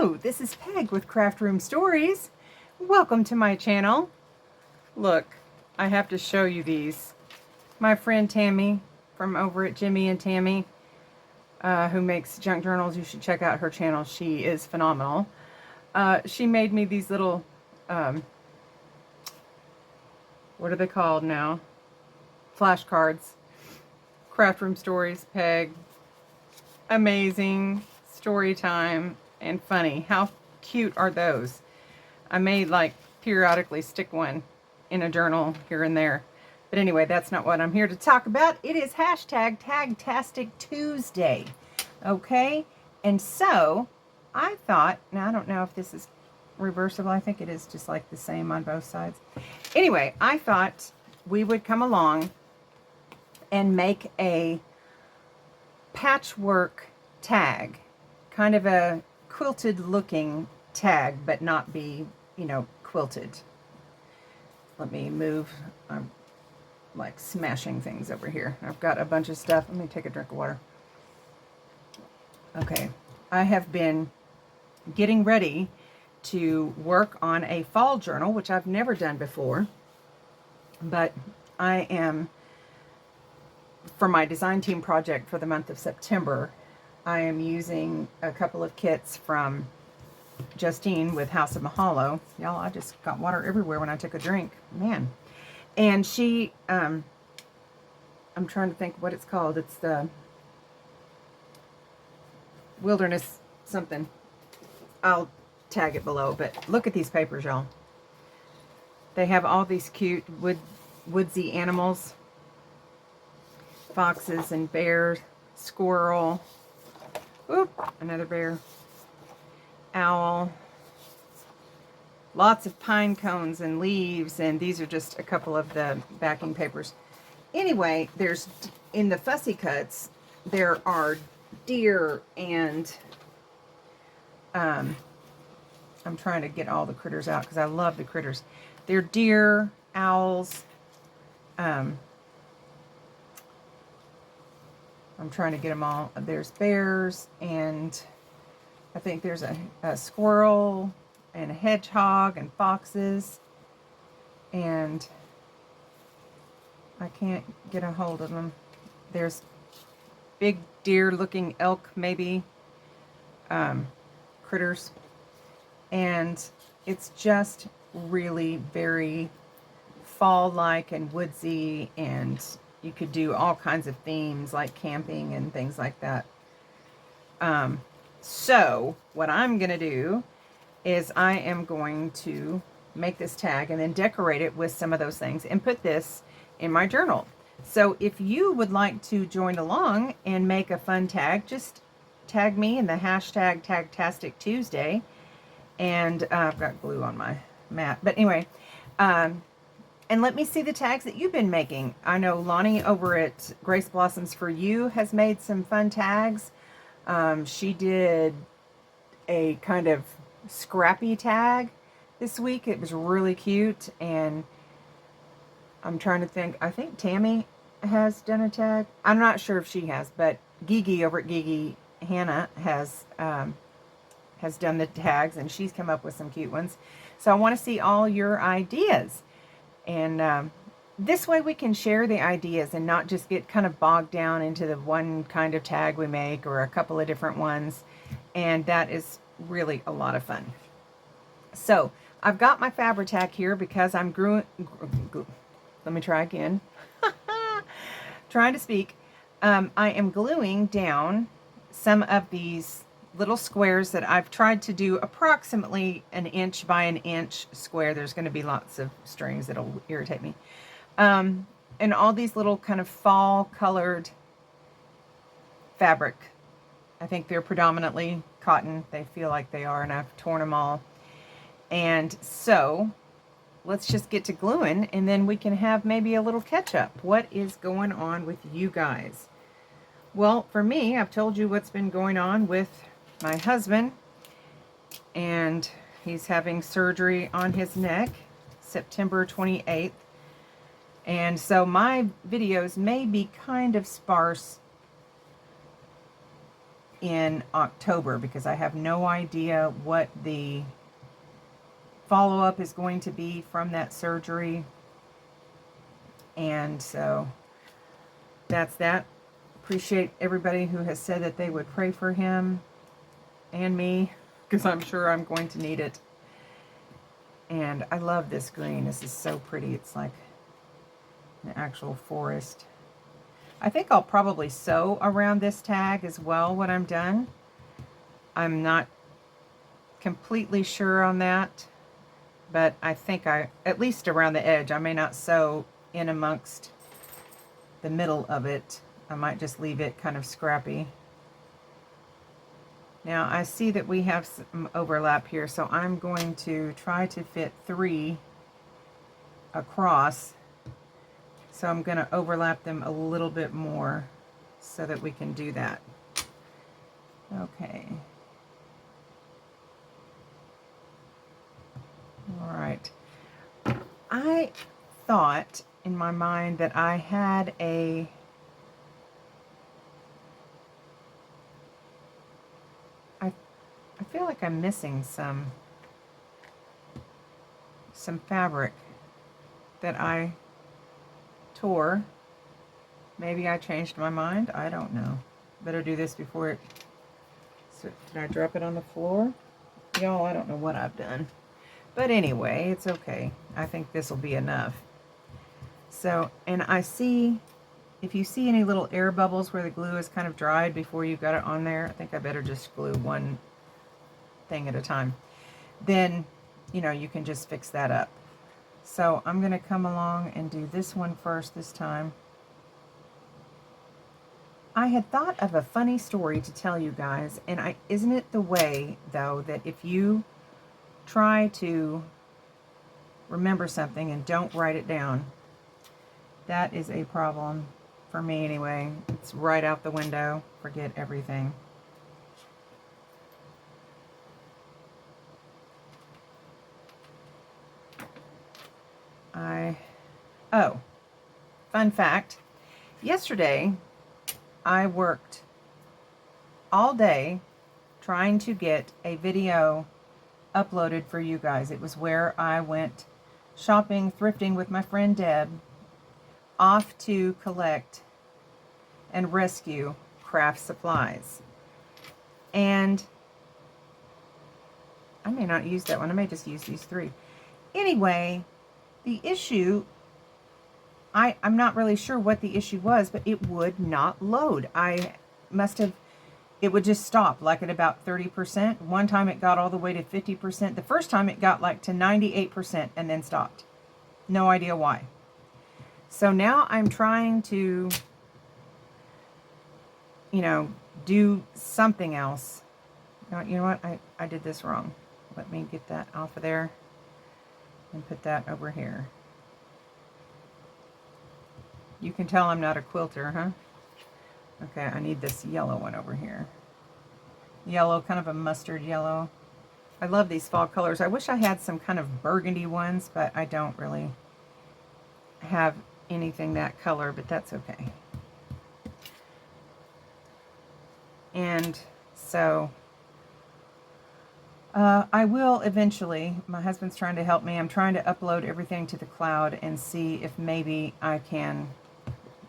Hello, this is Peg with Craft Room Stories. Welcome to my channel. Look, I have to show you these. My friend Tammy from over at Jimmy and Tammy, who makes junk journals. You should check out her channel. She is phenomenal. She made me these little, what are they called now? Flashcards. Craft Room Stories, Peg. Amazing. Story time. And funny. How cute are those? I may like periodically stick one in a journal here and there. But anyway, that's not what I'm here to talk about. It is hashtag Tagtastic Tuesday. Okay? And so, I thought, now I don't know if this is reversible. I think it is just like the same on both sides. Anyway, I thought we would come along and make a patchwork tag. Kind of a quilted looking tag, but not be, you know, quilted. Let me move. I'm like smashing things over here. I've got a bunch of stuff. Let me take a drink of water. Okay, I have been getting ready to work on a fall journal, which I've never done before, but I am, for my design team project for the month of September, I am using a couple of kits from Justine with House of Mahalo. Y'all, I just got water everywhere when I took a drink. Man. And she, I'm trying to think what it's called. It's the Wilderness something. I'll tag it below, but look at these papers, y'all. They have all these cute woodsy animals. Foxes and bears, squirrel. Oop, another bear. Owl. Lots of pine cones and leaves, and these are just a couple of the backing papers. Anyway, there's, in the fussy cuts, there are deer and, I'm trying to get all the critters out because I love the critters. They're deer, owls, I'm trying to get them all. There's bears, and I think there's a squirrel and a hedgehog and foxes, and I can't get a hold of them. There's big deer looking elk maybe, critters, and it's just really very fall-like and woodsy, and you could do all kinds of themes like camping and things like that. So what I'm going to do is I am going to make this tag and then decorate it with some of those things and put this in my journal. So if you would like to join along and make a fun tag, just tag me in the hashtag Tagtastic Tuesday. And I've got glue on my mat. But anyway, and let me see the tags that you've been making. I know Lonnie over at Grace Blossoms for You has made some fun tags. She did a kind of scrappy tag this week. It was really cute, and I'm trying to think. I think Tammy has done a tag. I'm not sure if she has, but Gigi over at Gigi Hannah has done the tags, and she's come up with some cute ones. So I want to see all your ideas. And this way we can share the ideas and not just get kind of bogged down into the one kind of tag we make or a couple of different ones. And that is really a lot of fun. So I've got my Fabri-Tac here because I'm let me try again. Trying to speak. I am gluing down some of these little squares that I've tried to do approximately 1 inch by 1 inch square. There's going to be lots of strings that'll irritate me. And all these little kind of fall colored fabric. I think they're predominantly cotton. They feel like they are, and I've torn them all. And so let's just get to gluing, and then we can have maybe a little catch up. What is going on with you guys? Well, for me, I've told you what's been going on with my husband, and he's having surgery on his neck September 28th. And so my videos may be kind of sparse in October, because I have no idea what the follow-up is going to be from that surgery. And so that's that. Appreciate everybody who has said that they would pray for him and me, because I'm sure I'm going to need it. And I love this green. This is so pretty. It's like an actual forest. I think I'll probably sew around this tag as well when I'm done. I'm not completely sure on that, but I think at least around the edge. I may not sew in amongst the middle of it. I might just leave it kind of scrappy. Now I see that we have some overlap here, so I'm going to try to fit 3 across. So I'm going to overlap them a little bit more so that we can do that. Okay. All right. I thought in my mind that I had I feel like I'm missing some fabric that I tore. Maybe I changed my mind. I don't know. Better do this before it... So, did I drop it on the floor? Y'all, I don't know what I've done. But anyway, it's okay. I think this will be enough. So, and I see, if you see any little air bubbles where the glue is kind of dried before you got it on there, I think I better just glue one thing at a time. Then, you know, you can just fix that up. So I'm going to come along and do this one first this time. I had thought of a funny story to tell you guys, and isn't it the way, though, that if you try to remember something and don't write it down, that is a problem for me anyway. It's right out the window. Forget everything. Oh, fun fact. Yesterday, I worked all day trying to get a video uploaded for you guys. It was where I went shopping, thrifting with my friend Deb, off to collect and rescue craft supplies. And I may not use that one. I may just use these 3. Anyway, the issue, I'm not really sure what the issue was, but it would not load. It would just stop like at about 30%. One time it got all the way to 50%. The first time it got like to 98% and then stopped. No idea why. So now I'm trying to, you know, do something else. You know what? I did this wrong. Let me get that off of there and put that over here. You can tell I'm not a quilter, huh? Okay, I need this yellow one over here. Yellow, kind of a mustard yellow. I love these fall colors. I wish I had some kind of burgundy ones, but I don't really have anything that color, but that's okay. And so I will eventually, my husband's trying to help me. I'm trying to upload everything to the cloud and see if maybe I can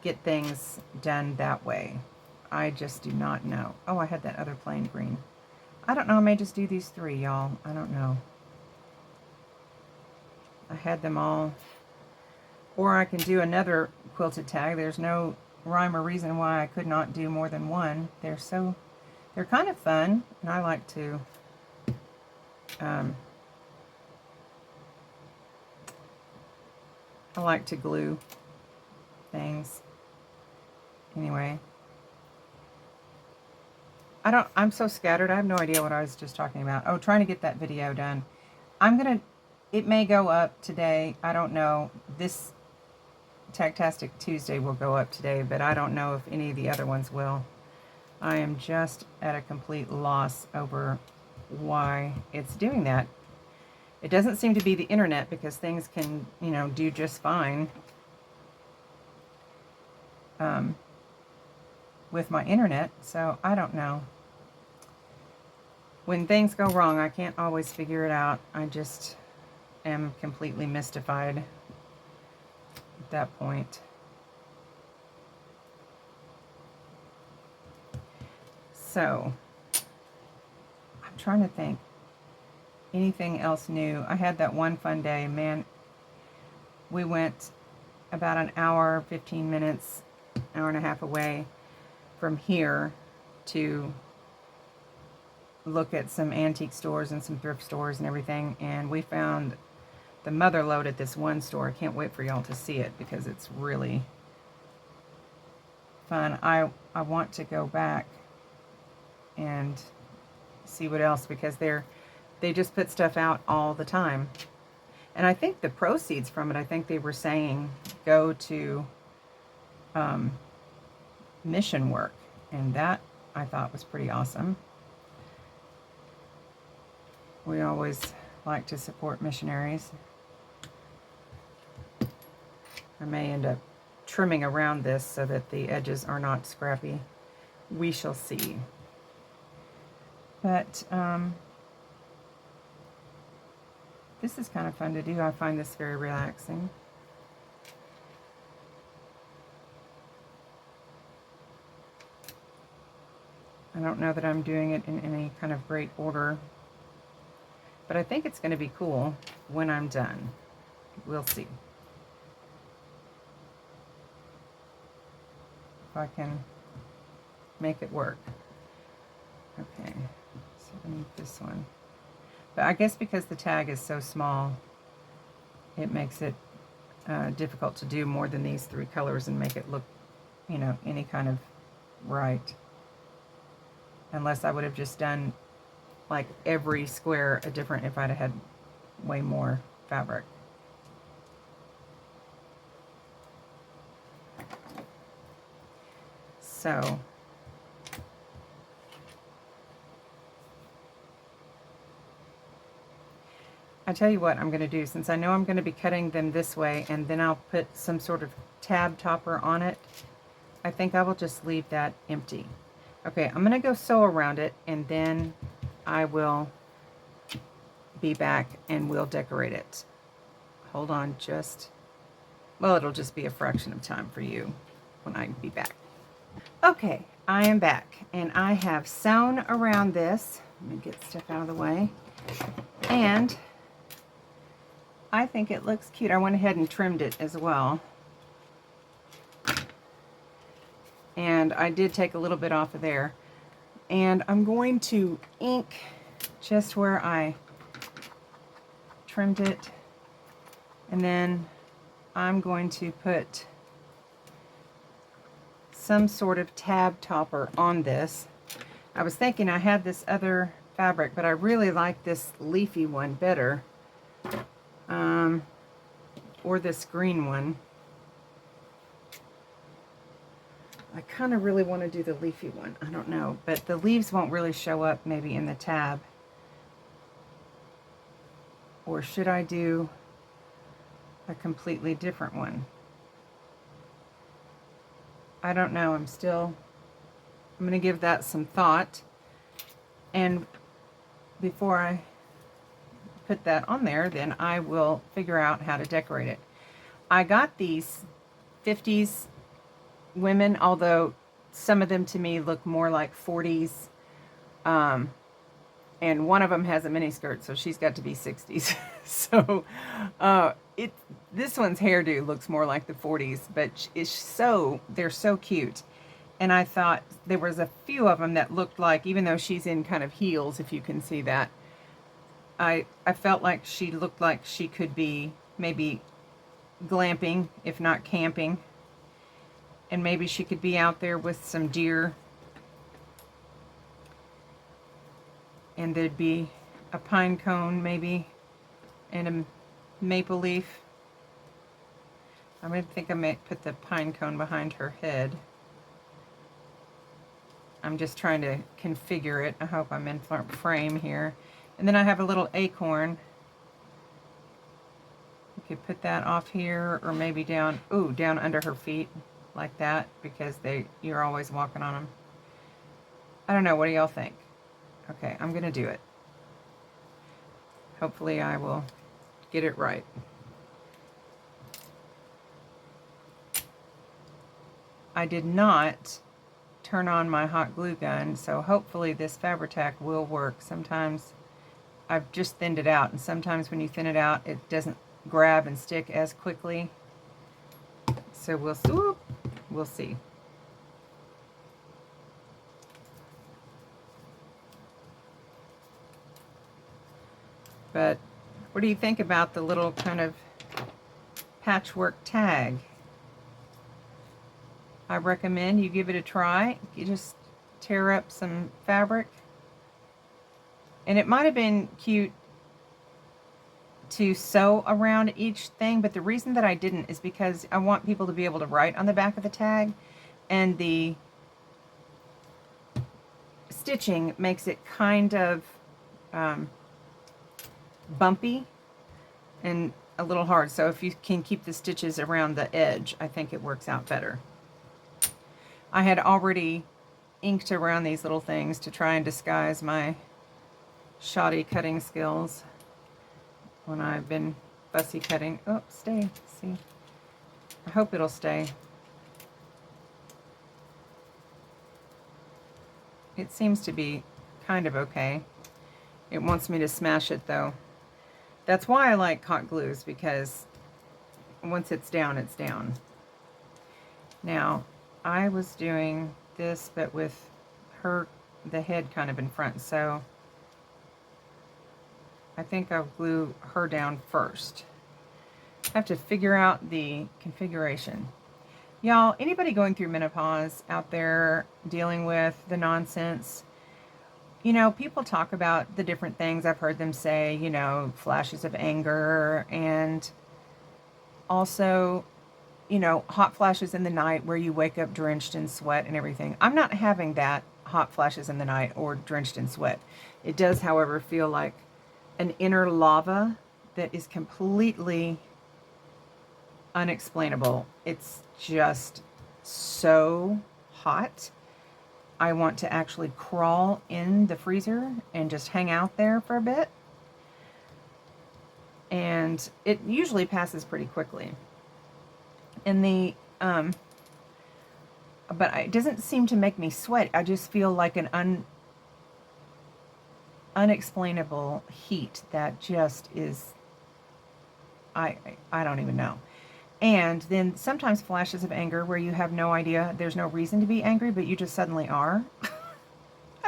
get things done that way. I just do not know. Oh, I had that other plain green. I don't know. I may just do these 3, y'all. I don't know. I had them all. Or I can do another quilted tag. There's no rhyme or reason why I could not do more than one. They're kind of fun, and I like to glue things. Anyway, I'm so scattered. I have no idea what I was just talking about. Oh, trying to get that video done. It may go up today. I don't know. This Tagtastic Tuesday will go up today, but I don't know if any of the other ones will. I am just at a complete loss over why it's doing that. It doesn't seem to be the internet, because things can, you know, do just fine with my internet, so I don't know. when things go wrong, I can't always figure it out. I just am completely mystified at that point. So, I'm trying to think. Anything else new? I had that one fun day. Man, we went about an hour, 15 minutes, hour and a half away from here to look at some antique stores and some thrift stores and everything. And we found the mother lode at this one store. I can't wait for y'all to see it because it's really fun. I want to go back and see what else, because they just put stuff out all the time. And I think the proceeds from it, I think they were saying, go to mission work. And that I thought was pretty awesome. We always like to support missionaries. I may end up trimming around this so that the edges are not scrappy. We shall see. But this is kind of fun to do. I find this very relaxing. I don't know that I'm doing it in any kind of great order, but I think it's going to be cool when I'm done. We'll see. If I can make it work. Okay, so I need this one. But I guess because the tag is so small, it makes it difficult to do more than these 3 colors and make it look, you know, any kind of right. Unless I would have just done like every square a different, if I'd have had way more fabric. So I tell you what I'm going to do, since I know I'm going to be cutting them this way and then I'll put some sort of tab topper on it, I think I will just leave that empty. Okay, I'm going to go sew around it and then I will be back and we'll decorate it. Hold on just, well, it'll just be a fraction of time for you when I be back. Okay, I am back and I have sewn around this. Let me get stuff out of the way. And I think it looks cute. I went ahead and trimmed it as well. And I did take a little bit off of there. And I'm going to ink just where I trimmed it. And then I'm going to put some sort of tab topper on this. I was thinking I had this other fabric, but I really like this leafy one better. Or this green one. I kind of really want to do the leafy one. I don't know, but the leaves won't really show up maybe in the tab. Or should I do a completely different one? I don't know. I'm going to give that some thought. And before I put that on there, then I will figure out how to decorate it. I got these 50s women, although some of them to me look more like 40s. And one of them has a mini skirt, so she's got to be 60s. So this one's hairdo looks more like the 40s, but they're so cute. And I thought there was a few of them that looked like, even though she's in kind of heels, if you can see that, I felt like she looked like she could be maybe glamping, if not camping. And maybe she could be out there with some deer. And there'd be a pine cone maybe, and a maple leaf. I think I might put the pine cone behind her head. I'm just trying to configure it. I hope I'm in frame here. And then I have a little acorn. You could put that off here, or maybe down under her feet, like that, because you're always walking on them. I don't know, what do y'all think? Okay, I'm going to do it. Hopefully I will get it right. I did not turn on my hot glue gun, so hopefully this Fabri-Tac will work. Sometimes I've just thinned it out, and sometimes when you thin it out, it doesn't grab and stick as quickly. So we'll see. But what do you think about the little kind of patchwork tag? I recommend you give it a try. You just tear up some fabric. And it might have been cute to sew around each thing, but the reason that I didn't is because I want people to be able to write on the back of the tag, and the stitching makes it kind of bumpy and a little hard. So if you can keep the stitches around the edge, I think it works out better. I had already inked around these little things to try and disguise my shoddy cutting skills when I've been fussy cutting. Oh, stay. See? I hope it'll stay. It seems to be kind of okay. It wants me to smash it though. That's why I like hot glues, because once it's down, it's down. Now, I was doing this, but with the head kind of in front, so I think I'll glue her down first. I have to figure out the configuration. Y'all, anybody going through menopause out there dealing with the nonsense? You know, people talk about the different things. I've heard them say, you know, flashes of anger, and also, you know, hot flashes in the night where you wake up drenched in sweat and everything. I'm not having that, hot flashes in the night or drenched in sweat. It does, however, feel like an inner lava that is completely unexplainable. It's just so hot. I want to actually crawl in the freezer and just hang out there for a bit. And it usually passes pretty quickly. And but it doesn't seem to make me sweat. I just feel like an unexplainable heat that just is, I don't even know. And then sometimes flashes of anger where you have no idea, there's no reason to be angry, but you just suddenly are.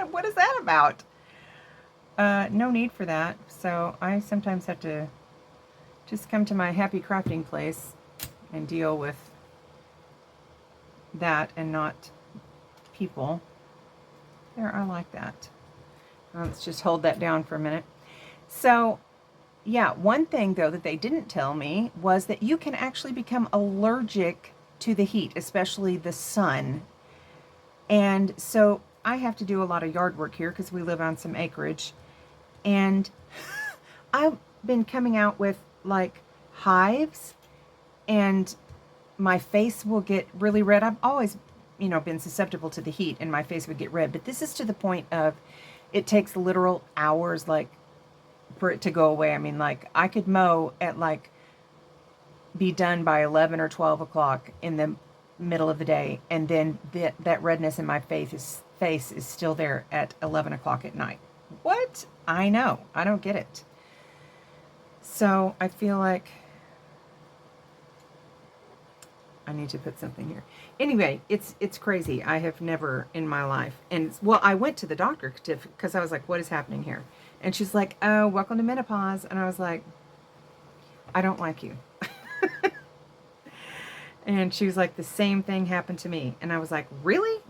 What is that about? No need for that. So I sometimes have to just come to my happy crafting place and deal with that and not people. There, I like that. Let's just hold that down for a minute. So yeah, one thing though that they didn't tell me was that you can actually become allergic to the heat, especially the sun. And so I have to do a lot of yard work here because we live on some acreage. And I've been coming out with like hives, and my face will get really red. I've always, you know, been susceptible to the heat, and my face would get red. But this is to the point of it takes literal hours, like, for it to go away. I mean, like, I could mow at like be done by 11 or 12 o'clock in the middle of the day, and then that redness in my face is still there at 11 o'clock at night. What? I know. I don't get it. So I feel like I need to put something here. Anyway, it's crazy. I have never in my life. And well, I went to the doctor because I was like, what is happening here? And she's like, oh, welcome to menopause. And I was like, I don't like you. And she was like, the same thing happened to me. And I was like, really?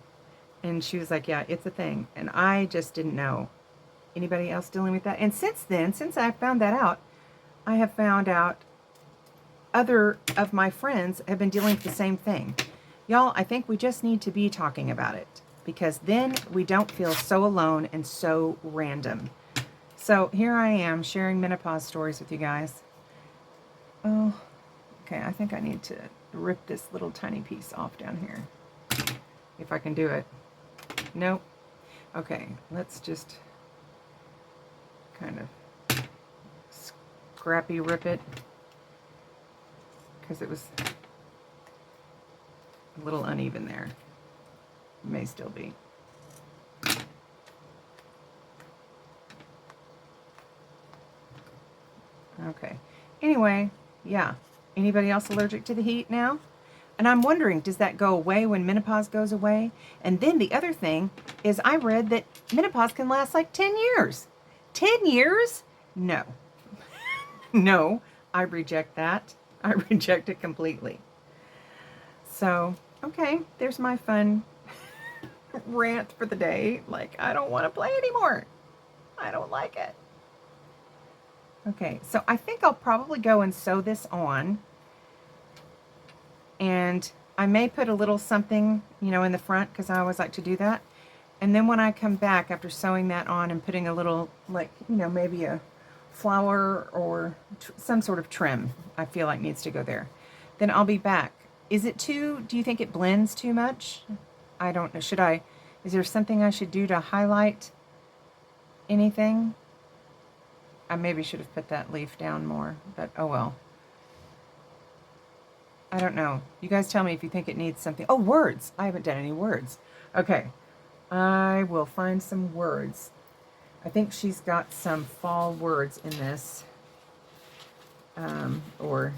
And she was like, yeah, it's a thing. And I just didn't know anybody else dealing with that. And since then, since I found that out, I have found out other of my friends have been dealing with the same thing. Y'all, I think we just need to be talking about it, because then we don't feel so alone and so random. So here I am sharing menopause stories with you guys. Oh, okay, I think I need to rip this little tiny piece off down here. If I can do it. Nope. Okay, let's just kind of scrappy rip it because it was a little uneven there. It may still be. Okay. Anyway, yeah. Anybody else allergic to the heat now? And I'm wondering, does that go away when menopause goes away? And then the other thing is I read that menopause can last like 10 years. 10 years? No. No, I reject that. I reject it completely. So, okay, there's my fun rant for the day. Like, I don't want to play anymore. I don't like it. Okay, so I think I'll probably go and sew this on. And I may put a little something, you know, in the front because I always like to do that. And then when I come back after sewing that on and putting a little, like, you know, maybe a flower or some sort of trim I feel like needs to go there, then I'll be back. Is it too, do you think it blends too much? I don't know. Should I, is there something I should do to highlight anything? I maybe should have put that leaf down more, but oh well. I don't know. You guys tell me if you think it needs something. Oh, words. I haven't done any words. Okay. I will find some words. I think she's got some fall words in this. Or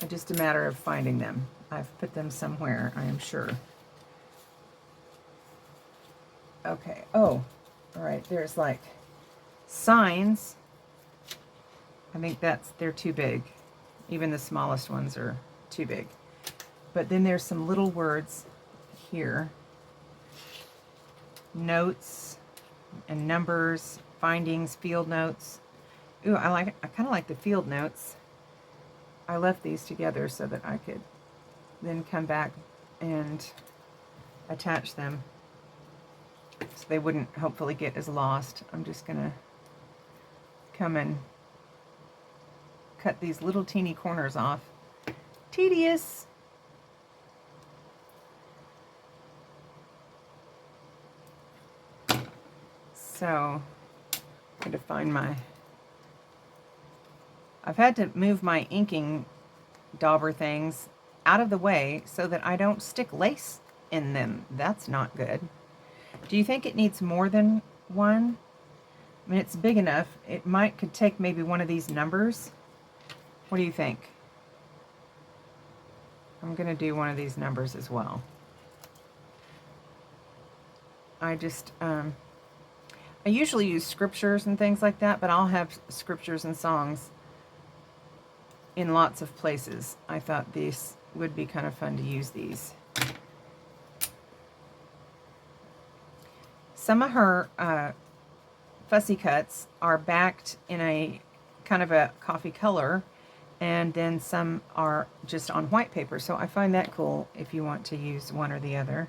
just a matter of finding them. I've put them somewhere, I am sure. Okay. Oh, all right. There's like signs. I think they're too big. Even the smallest ones are too big. But then there's some little words here. Notes and numbers, findings, field notes. Ooh, I kind of like the field notes. I left these together so that I could then come back and attach them so they wouldn't hopefully get as lost. I'm just gonna come and cut these little teeny corners off. Tedious. So, I'm going to find my... I've had to move my inking dauber things out of the way so that I don't stick lace in them. That's not good. Do you think it needs more than one? I mean, it's big enough. It could take maybe one of these numbers. What do you think? I'm going to do one of these numbers as well. I just, I usually use scriptures and things like that, but I'll have scriptures and songs in lots of places. I thought these would be kind of fun to use these. Some of her fussy cuts are backed in a kind of a coffee color, and then some are just on white paper. So I find that cool if you want to use one or the other.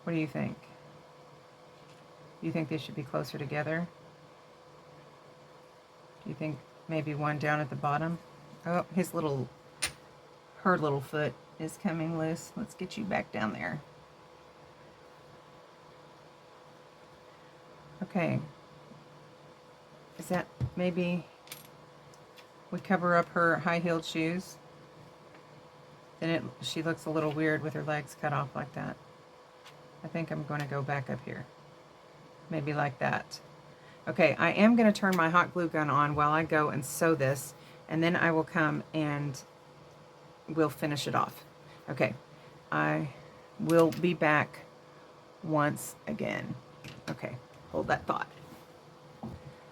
What do you think? Do you think they should be closer together? Do you think maybe one down at the bottom? Oh, her little foot is coming loose. Let's get you back down there. Okay. Is that maybe we cover up her high-heeled shoes? Then she looks a little weird with her legs cut off like that. I think I'm going to go back up here. Maybe like that. Okay, I am going to turn my hot glue gun on while I go and sew this, and then I will come and we'll finish it off. Okay, I will be back once again. Okay, hold that thought.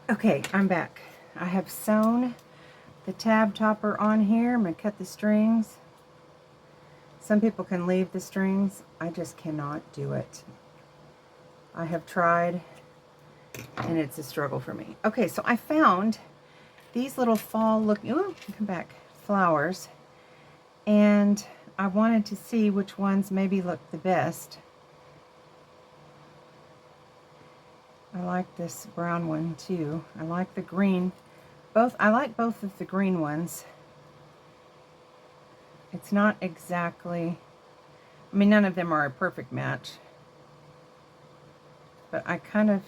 Okay, I'm back. I have sewn the tab topper on here. I'm going to cut the strings. Some people can leave the strings. I just cannot do it. I have tried, and it's a struggle for me. Okay, so I found these little fall looking, ooh, come back, flowers. And I wanted to see which ones maybe look the best. I like this brown one too. I like the green. I like both of the green ones. It's not exactly I mean, none of them are a perfect match, but I kind of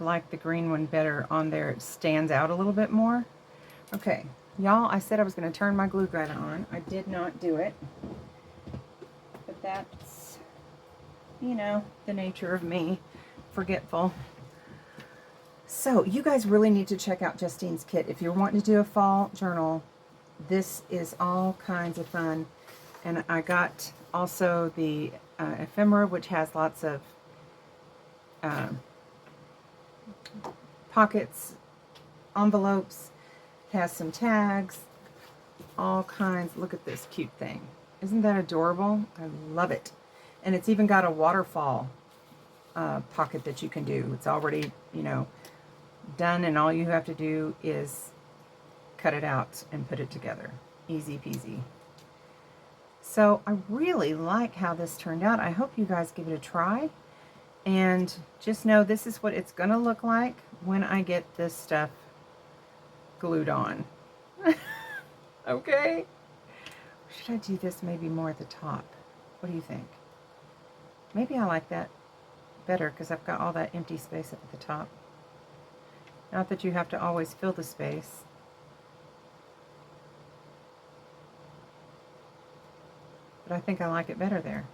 like the green one better on there. It stands out a little bit more. Okay, y'all, I said I was going to turn my glue gun on. I did not do it, but that's, you know, the nature of me, forgetful. So you guys really need to check out Justine's kit. If you're wanting to do a fall journal, this is all kinds of fun. And I got also the ephemera, which has lots of pockets, envelopes, has some tags, all kinds. Look at this cute thing. Isn't that adorable? I love it. And it's even got a waterfall pocket that you can do. It's already, you know, done, and all you have to do is cut it out and put it together. Easy peasy. So I really like how this turned out. I hope you guys give it a try. And just know this is what it's going to look like when I get this stuff glued on. Okay? Should I do this maybe more at the top? What do you think? Maybe I like that better because I've got all that empty space up at the top. Not that you have to always fill the space. But I think I like it better there.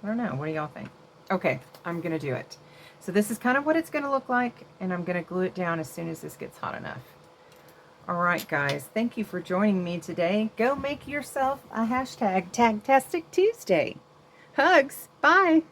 I don't know. What do y'all think? Okay, I'm going to do it. So this is kind of what it's going to look like, and I'm going to glue it down as soon as this gets hot enough. All right, guys. Thank you for joining me today. Go make yourself a hashtag Tagtastic Tuesday. Hugs. Bye.